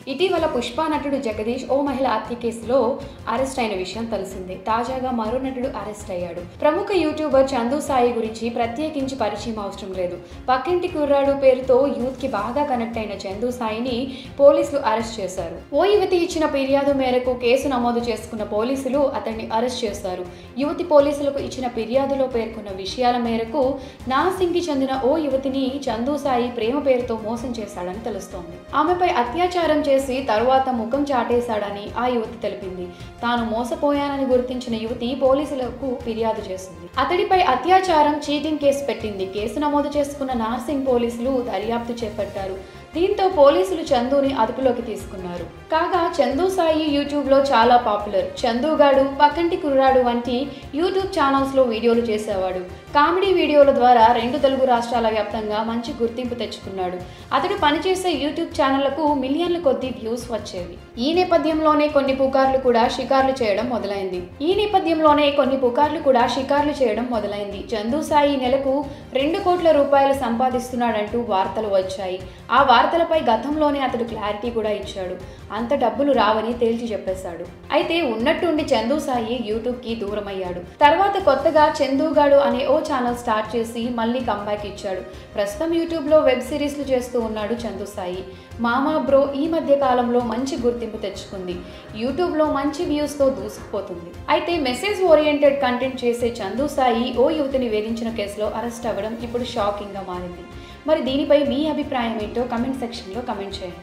ఇటీవల పుష్ప నటుడు జగదీష్ ఓ మహిళ హత్య కేసులో అరెస్ట్ అయిన విషయం తెలిసిందే. తాజాగా మరో నటుడు అరెస్ట్ అయ్యాడు. ప్రముఖ యూట్యూబర్ చందు సాయి గురించి ప్రత్యేకించి పరిచయం అవసరం లేదు. పక్కింటి కుర్రాడు పేరుతో యూత్ కి బాగా కనెక్ట్ అయిన చందు సాయిని పోలీసులు అరెస్ట్ చేశారు. ఓ యువతి ఇచ్చిన ఫిర్యాదు మేరకు కేసు నమోదు చేసుకున్న పోలీసులు అతన్ని అరెస్ట్ చేశారు. యువతి పోలీసులకు ఇచ్చిన ఫిర్యాదులో పేర్కొన్న విషయాల మేరకు నాసింగ్కి చెందిన ఓ యువతిని చందు సాయి ప్రేమ పేరుతో మోసం చేశాడని తెలుస్తోంది. ఆమెపై అత్యాచారం చేసి తరువాత ముఖం చాటేశాడని ఆ యువతి తెలిపింది. తాను మోసపోయానని గుర్తించిన యువతి పోలీసులకు ఫిర్యాదు చేసింది. అతడిపై అత్యాచారం, చీటింగ్ కేసు పెట్టింది. కేసు నమోదు చేసుకున్న నార్సింగ్ పోలీసులు దర్యాప్తు చేపట్టారు. దీంతో పోలీసులు చందుని అదుపులోకి తీసుకున్నారు. కాగా చందు సాయి యూట్యూబ్ లో చాలా పాపులర్. చందుగాడు, పక్కంటి కుర్రాడు వంటి యూట్యూబ్ ఛానల్స్ లో వీడియోలు చేసేవాడు. కామెడీ వీడియోల ద్వారా 2 తెలుగు రాష్ట్రాల వ్యాప్తంగా మంచి గుర్తింపు తెచ్చుకున్నాడు. అతడు పనిచేసే యూట్యూబ్ ఛానళ్లకు మిలియన్ల కొద్ది వ్యూస్ వచ్చేవి. ఈ నేపథ్యంలోనే కొన్ని పుకార్లు కూడా షికార్లు చేయడం మొదలైంది. చందు సాయి నెలకు 2 కోట్ల రూపాయలు సంపాదిస్తున్నాడంటూ వార్తలు వచ్చాయి. ఆ వార్తలపై గతంలోనే అతడు క్లారిటీ కూడా ఇచ్చాడు. అంత డబ్బులు రావని తేల్చి చెప్పేశాడు. అయితే ఉన్నట్టుండి చందు సాయి యూట్యూబ్ కి దూరమయ్యాడు. తర్వాత కొత్తగా చందుగాడు అనే ఓ ఛానల్ స్టార్ట్ చేసి మళ్ళీ కంబ్యాక్ ఇచ్చాడు. ప్రస్తుతం యూట్యూబ్ లో వెబ్ సిరీస్లు చేస్తూ ఉన్నాడు చందు సాయి. మామా బ్రో ఈ మధ్య కాలంలో మంచి గుర్తింపు తెచ్చుకుంది. యూట్యూబ్ లో మంచి వ్యూస్ తో దూసుకుపోతుంది. అయితే మెసేజ్ ఓరియంటెడ్ కంటెంట్ చేసే చందు సాయి ఓ యువతిని వేధించిన కేసులో అరెస్ట్ అవ్వడం ఇప్పుడు షాకింగ్ గా మారింది. మరి దీనిపై మీ అభిప్రాయం ఏంటో కమెంట్ సెక్షన్లో కమెంట్ చేయండి.